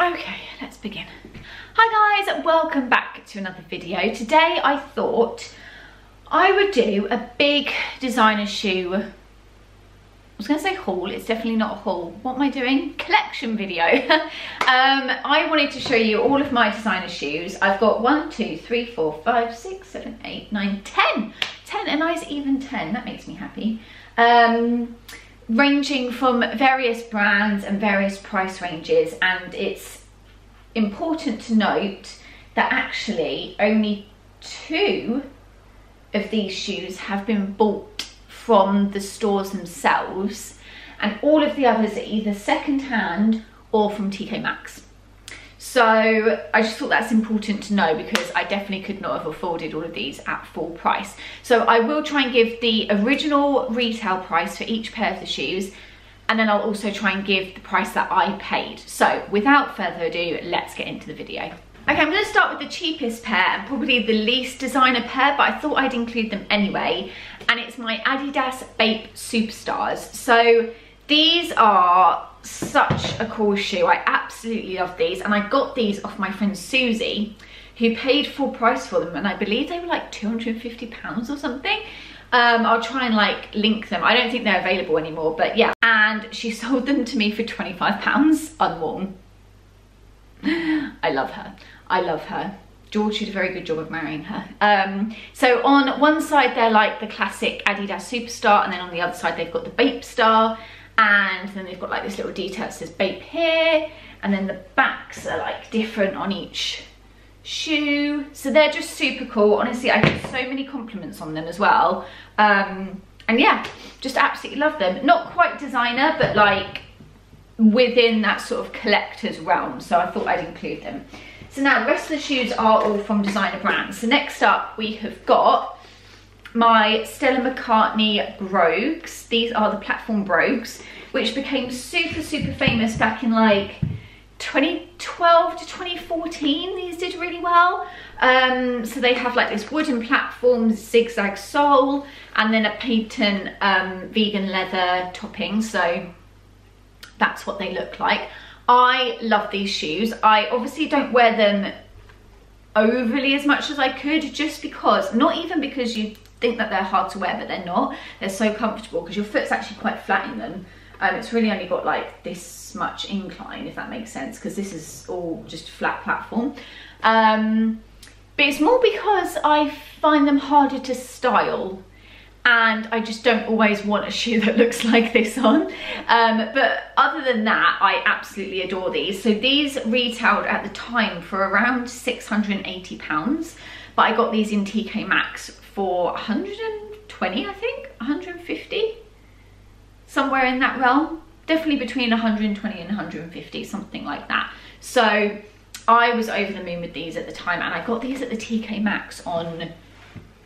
Okay, let's begin. Hi guys, welcome back to another video. Today I thought I would do a big designer shoe, I was going to say haul, it's definitely not a haul. What am I doing? Collection video. I wanted to show you all of my designer shoes. I've got 1, 2, 3, 4, 5, 6, 7, 8, 9, 10. 10, a nice even 10, that makes me happy. Ranging from various brands and various price ranges, and it's important to note that actually only 2 of these shoes have been bought from the stores themselves, and all of the others are either second-hand or from TK Maxx. So I just thought that's important to know because I definitely could not have afforded all of these at full price. So I will try and give the original retail price for each pair of the shoes, and then I'll also try and give the price that I paid. So without further ado, let's get into the video. Okay, I'm going to start with the cheapest pair and probably the least designer pair, but I thought I'd include them anyway, and it's my Adidas Bape Superstars. So these are such a cool shoe. I absolutely love these, and I got these off my friend Susie, who paid full price for them, and I believe they were like £250 or something. I'll try and like link them. I don't think they're available anymore, but yeah. And she sold them to me for £25 unworn. I love her. I love her. George did a very good job of marrying her. So on one side they're like the classic Adidas Superstar, and then on the other side they've got the Bape Star, and then they've got like this little detail that says Bape here, and then the backs are like different on each shoe. So they're just super cool. Honestly, I get so many compliments on them as well. And yeah, just absolutely love them. Not quite designer, but like within that sort of collector's realm. So I thought I'd include them. So now the rest of the shoes are all from designer brands. So next up we have got my Stella McCartney brogues. These are the platform brogues, which became super famous back in like 2012 to 2014. These did really well. So they have like this wooden platform, zigzag sole, and then a patent vegan leather topping. So that's what they look like. I love these shoes. I obviously don't wear them overly as much as I could, just because, not even because you think that they're hard to wear, but they're not. They're so comfortable because your foot's actually quite flat in them. It's really only got like this much incline, if that makes sense, because this is all just flat platform. But it's more because I find them harder to style, and I just don't always want a shoe that looks like this on. But other than that, I absolutely adore these. So these retailed at the time for around £680, but I got these in TK Maxx for 120, I think, 150, somewhere in that realm. Definitely between 120 and 150, something like that. So I was over the moon with these at the time, and I got these at the TK Maxx on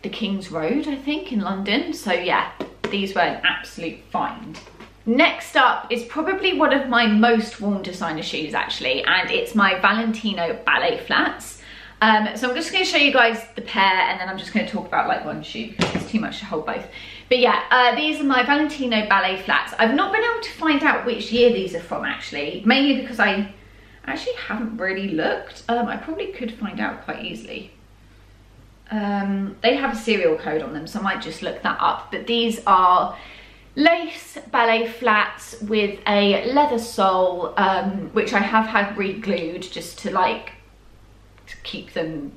the King's Road, I think, in London. So yeah, these were an absolute find. Next up is probably one of my most worn designer shoes actually, and it's my Valentino ballet flats. So I'm just going to show you guys the pair, and then I'm just going to talk about like one shoe because it's too much to hold both. But yeah, these are my Valentino ballet flats. I've not been able to find out which year these are from actually, mainly because I actually haven't really looked. I probably could find out quite easily. They have a serial code on them, so I might just look that up. But these are lace ballet flats with a leather sole, which I have had re-glued just to like to keep them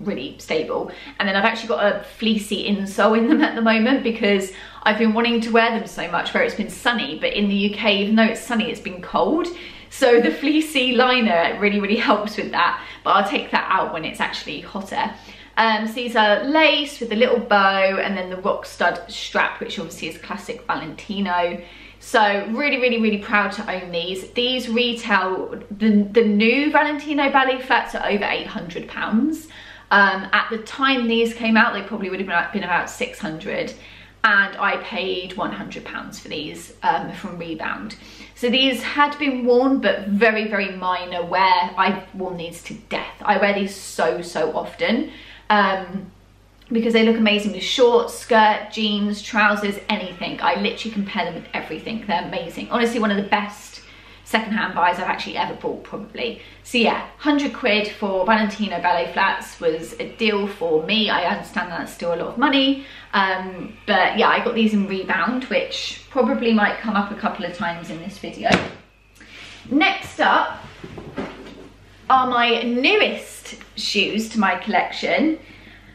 really stable. And then I've actually got a fleecy insole in them at the moment because I've been wanting to wear them so much where it's been sunny, but in the UK, even though it's sunny, it's been cold. So the fleecy liner really helps with that, but I'll take that out when it's actually hotter. So these are lace with a little bow, and then the rock stud strap, which obviously is classic Valentino. So really proud to own these. These retail, the new Valentino ballet flats are over £800. At the time these came out, they probably would have been about 600, and I paid £100 for these from Rebound. So these had been worn, but very minor wear. I've worn these to death. I wear these so often because they look amazing with shorts, skirt, jeans, trousers, anything. I literally can pair them with everything. They're amazing. Honestly, one of the best secondhand buys I've actually ever bought, probably. So yeah, 100 quid for Valentino ballet flats was a deal for me. I understand that's still a lot of money, but yeah, I got these in Rebound, which probably might come up a couple of times in this video. Next up are my newest shoes to my collection,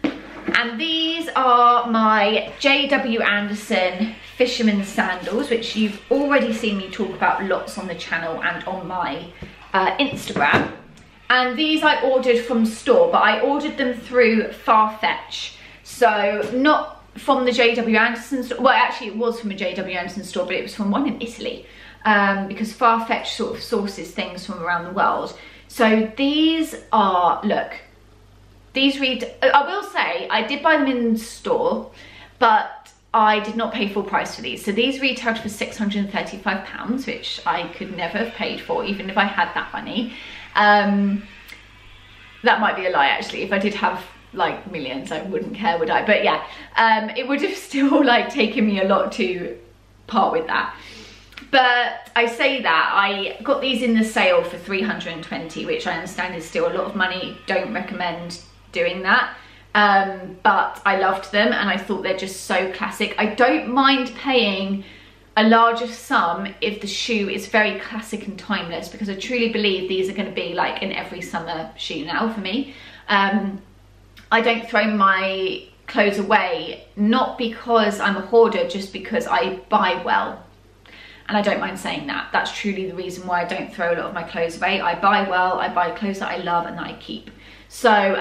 and these are my J.W. Anderson Fisherman sandals, which you've already seen me talk about lots on the channel and on my Instagram. And these I ordered from store, but I ordered them through Farfetch, so not from the J.W. Anderson store. Well, actually it was from a J.W. Anderson store, but it was from one in Italy, because Farfetch sort of sources things from around the world. So these are, look, these read, I will say, I did buy them in store, but I did not pay full price for these. So these retailed for £635, which I could never have paid for, even if I had that money. That might be a lie, actually. If I did have like millions, I wouldn't care, would I? But yeah, it would have still like taken me a lot to part with that. But I say that, I got these in the sale for 320, which I understand is still a lot of money. Don't recommend doing that. But I loved them and I thought they're just so classic. I don't mind paying a larger sum if the shoe is very classic and timeless, because I truly believe these are going to be like an every summer shoe now for me. I don't throw my clothes away, not because I'm a hoarder, just because I buy well. And I don't mind saying that. That's truly the reason why I don't throw a lot of my clothes away. I buy well, I buy clothes that I love and that I keep. So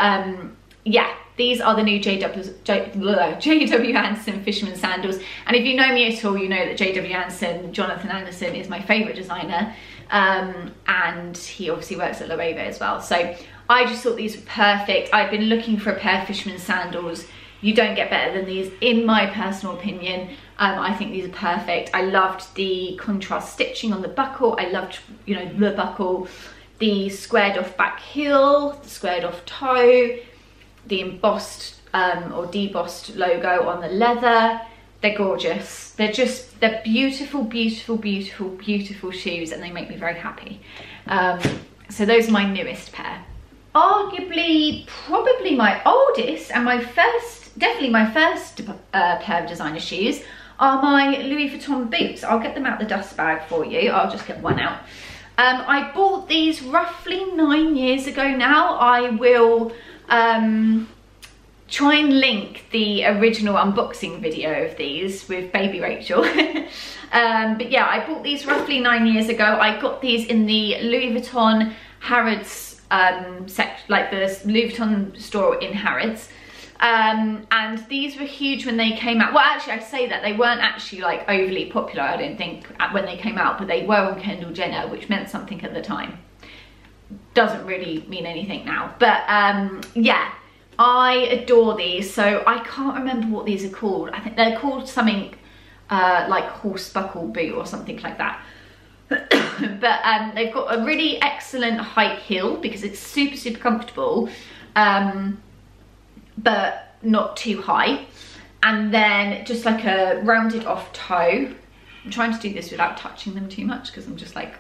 yeah, these are the new J.W. Anderson Fisherman sandals. And if you know me at all, you know that J.W. Anderson, Jonathan Anderson, is my favourite designer. And he obviously works at Loewe as well. So I just thought these were perfect. I've been looking for a pair of Fisherman sandals. You don't get better than these, in my personal opinion. I think these are perfect. I loved the contrast stitching on the buckle. I loved, you know, the buckle, the squared off back heel, the squared off toe, the embossed or debossed logo on the leather. They're gorgeous. They're beautiful, beautiful, beautiful, beautiful shoes, and they make me very happy. So those are my newest pair. Arguably, probably my oldest and my first, definitely my first pair of designer shoes are my Louis Vuitton boots. I'll get them out the dust bag for you. I'll just get one out. I bought these roughly 9 years ago now. I will try and link the original unboxing video of these with baby Rachel. But yeah, I bought these roughly 9 years ago. I got these in the Louis Vuitton Harrods like the Louis Vuitton store in Harrods. And these were huge when they came out. Well, actually, I say that they weren't actually like overly popular, I don't think, when they came out, but they were on Kendall Jenner, which meant something at the time. Doesn't really mean anything now, but yeah, I adore these. So I can't remember what these are called. I think they're called something like horse buckle boot or something like that. But they've got a really excellent height heel because it's super, super comfortable. But not too high, and then just like a rounded off toe. I'm trying to do this without touching them too much because I'm just like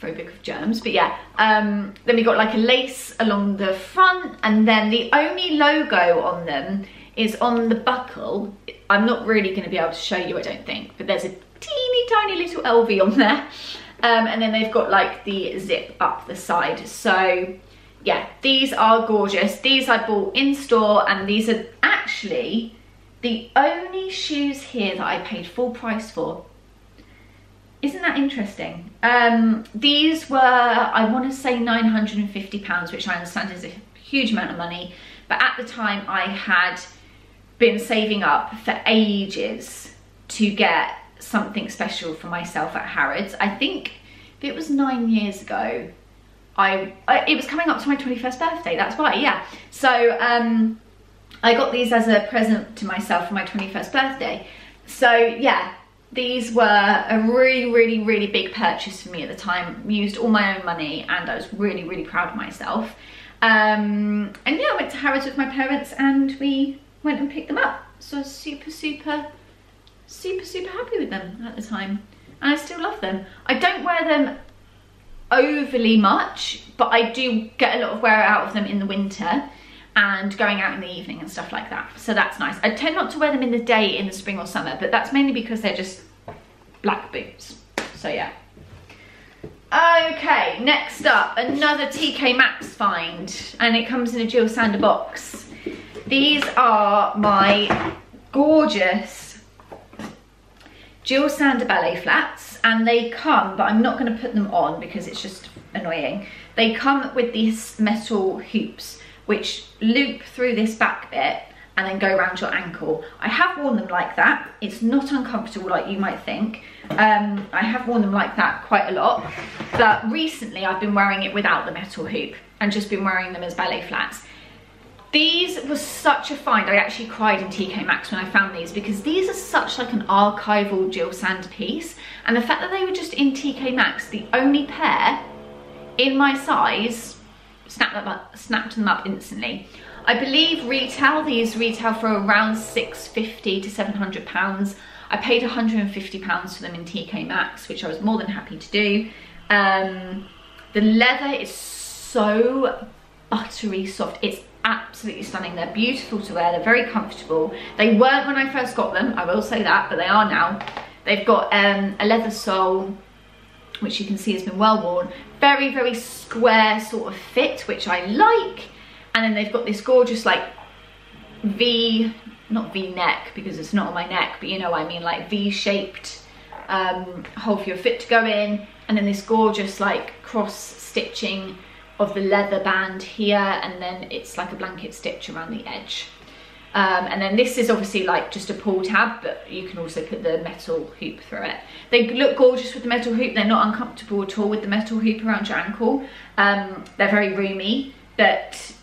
phobic of germs, but yeah. Then we got like a lace along the front, and then the only logo on them is on the buckle. I'm not really going to be able to show you, I don't think, but there's a teeny tiny little LV on there, and then they've got like the zip up the side. So yeah, these are gorgeous. These I bought in store, and these are actually the only shoes here that I paid full price for. Isn't that interesting? These were, I want to say £950, which I understand is a huge amount of money. But at the time I had been saving up for ages to get something special for myself at Harrods. I think if it was 9 years ago, it was coming up to my 21st birthday, that's why, yeah. So I got these as a present to myself for my 21st birthday. So yeah, these were a really, really, really big purchase for me at the time. Used all my own money, and I was really, really proud of myself. And yeah, I went to Harrods with my parents and we went and picked them up. So I was super, super, super, super happy with them at the time. and I still love them. I don't wear them overly much, but I do get a lot of wear out of them in the winter and going out in the evening and stuff like that, so that's nice. I tend not to wear them in the day in the spring or summer, but that's mainly because they're just black boots, so yeah. Okay, next up, another TK Maxx find, and it comes in a Jill Sander box. These are my gorgeous Jill Sander ballet flats, and they come, but I'm not going to put them on because it's just annoying. They come with these metal hoops which loop through this back bit and then go around your ankle. I have worn them like that. It's not uncomfortable like you might think. I have worn them like that quite a lot, but recently I've been wearing it without the metal hoop and just been wearing them as ballet flats. These were such a find. I actually cried in TK Maxx when I found these, because these are such like an archival Jill Sander piece, and the fact that they were just in TK Maxx, the only pair in my size, snapped them up instantly. I believe these retail for around £650 to £700. I paid £150 for them in TK Maxx, which I was more than happy to do. The leather is so buttery soft. It's absolutely stunning. They're beautiful to wear. They're very comfortable. They weren't when I first got them, I will say that, but they are now. They've got a leather sole, which you can see has been well worn. Very, very square sort of fit, which I like. And then they've got this gorgeous like not V neck because it's not on my neck, but you know what I mean, like V-shaped hole for your foot to go in. And then this gorgeous like cross stitching of the leather band here, and then it's like a blanket stitch around the edge. And then this is obviously like just a pull tab, but you can also put the metal hoop through it. They look gorgeous with the metal hoop. They're not uncomfortable at all with the metal hoop around your ankle. They're very roomy, but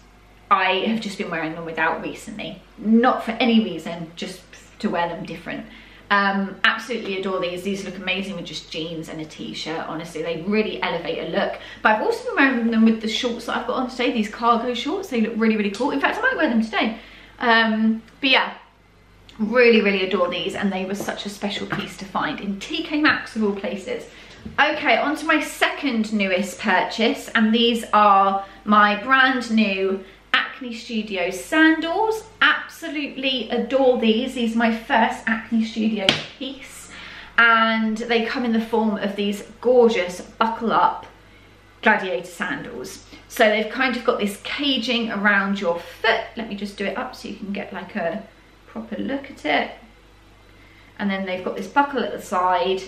I have just been wearing them without recently. Not for any reason, just to wear them different. Absolutely adore these. These look amazing with just jeans and a t-shirt. Honestly, they really elevate a look. But I've also been wearing them with the shorts that I've got on today, these cargo shorts. They look really, really cool. In fact, I might wear them today. But yeah, really, really adore these, and they were such a special piece to find in TK Maxx of all places. Okay, on to my second newest purchase, and these are my brand new Acne Studios sandals. Absolutely adore these. These are my first Acne Studios piece, and they come in the form of these gorgeous buckle up gladiator sandals. So they've kind of got this caging around your foot. Let me just do it up so you can get like a proper look at it. And then they've got this buckle at the side,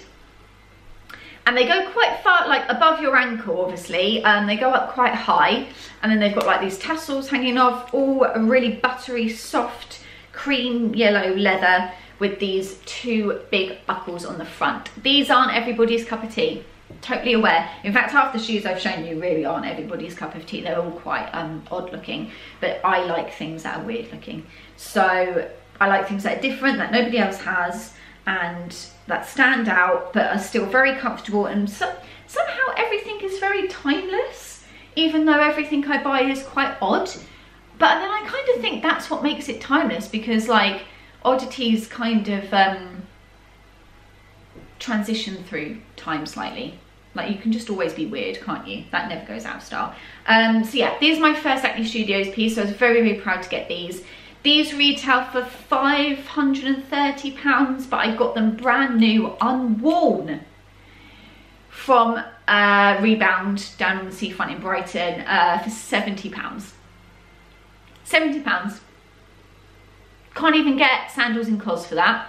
and they go quite far, like above your ankle obviously. They go up quite high, and then they've got like these tassels hanging off, all a really buttery soft cream yellow leather with these two big buckles on the front. These aren't everybody's cup of tea. Totally aware. In fact, half the shoes I've shown you really aren't everybody's cup of tea. They're all quite odd looking, but I like things that are weird looking. So I like things that are different, that nobody else has, and that stand out but are still very comfortable, and somehow everything is very timeless, even though everything I buy is quite odd. But then I kind of think that's what makes it timeless, because like oddities kind of transition through time slightly. Like you can just always be weird, can't you? That never goes out of style. So yeah, these are my first Acne Studios piece, so I was very, very proud to get these. These retail for £530, but I got them brand new, unworn, from Rebound down on the seafront in Brighton for £70. £70. Can't even get sandals in COS for that.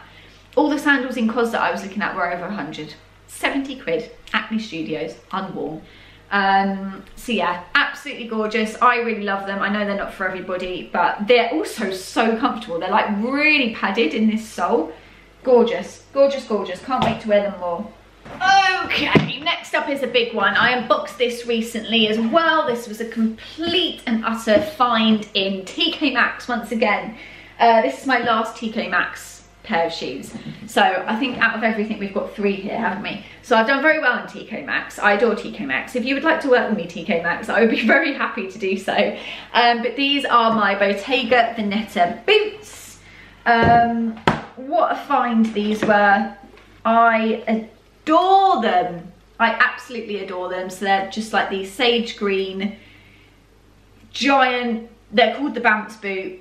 All the sandals in COS that I was looking at were over 100. 70 quid, Acne Studios, unworn. So yeah, absolutely gorgeous. I really love them. I know they're not for everybody, but they're also so comfortable. They're like really padded in this sole. Gorgeous, gorgeous, gorgeous. Can't wait to wear them more. Okay, next up is a big one. I unboxed this recently as well. This was a complete and utter find in TK Maxx once again. This is my last TK Maxx pair of shoes. So I think out of everything we've got 3 here, haven't we? So I've done very well in TK Maxx. I adore TK Maxx. If you would like to work with me, TK Maxx, I would be very happy to do so. But these are my Bottega Veneta boots. What a find these were. I adore them. I absolutely adore them. So they're just like these sage green, giant, they're called the Bounce Boot.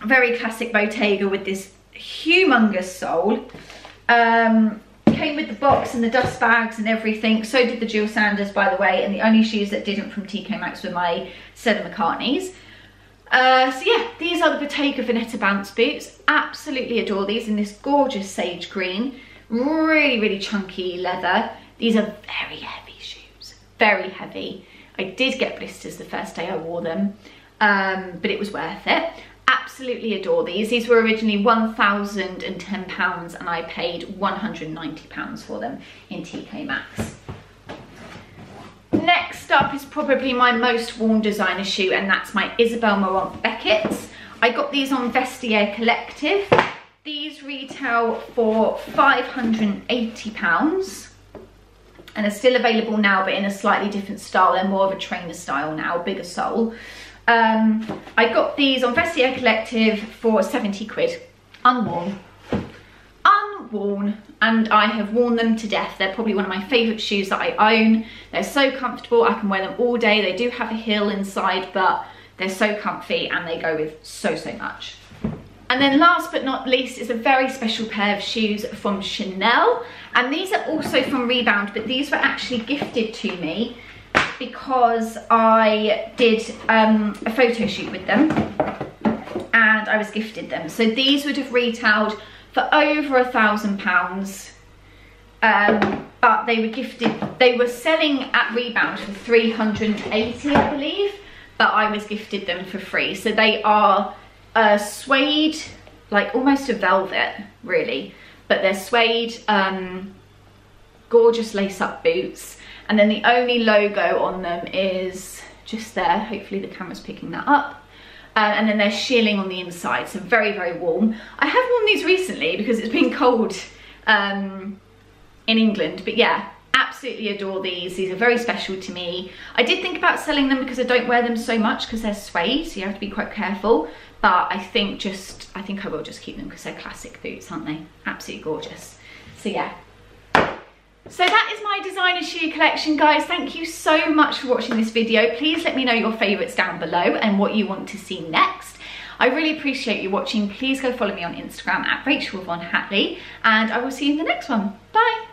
Very classic Bottega with this humongous sole. Came with the box and the dust bags and everything. So did the Jill Sanders, by the way, and the only shoes that didn't from TK Maxx were my Stella McCartneys. So yeah, these are the Bottega Veneta Bounce Boots. Absolutely adore these in this gorgeous sage green. Really, really chunky leather. These are very heavy shoes, very heavy. I did get blisters the first day I wore them, but it was worth it. Absolutely adore these. These were originally £1,010 and I paid £190 for them in TK Maxx. Next up is probably my most worn designer shoe, and that's my Isabel Marant Beckett's. I got these on Vestiaire Collective. These retail for £580 and are still available now, but in a slightly different style. They're more of a trainer style now, bigger sole. I got these on Vestiaire Collective for 70 quid, unworn, and I have worn them to death. They're probably one of my favourite shoes that I own. They're so comfortable, I can wear them all day. They do have a heel inside, but they're so comfy and they go with so much. And then last but not least is a very special pair of shoes from Chanel, and these are also from Rebound, but these were actually gifted to me because I did a photo shoot with them and I was gifted them. So these would have retailed for over £1,000, but they were gifted, they were selling at Rebound for 380, I believe, but I was gifted them for free. So they are suede, like almost a velvet really, but they're suede, gorgeous lace-up boots. And then the only logo on them is just there. Hopefully the camera's picking that up. And then they're shearling on the inside, so very, very warm. I have worn these recently because it's been cold in England. But yeah, absolutely adore these. These are very special to me. I did think about selling them because I don't wear them so much because they're suede, so you have to be quite careful. But I think I will just keep them because they're classic boots, aren't they? Absolutely gorgeous. So yeah. So that is my designer shoe collection, guys. Thank you so much for watching this video. Please let me know your favourites down below and what you want to see next. I really appreciate you watching. Please go follow me on Instagram at Rachel Yvonne Hatley, and I will see you in the next one. Bye.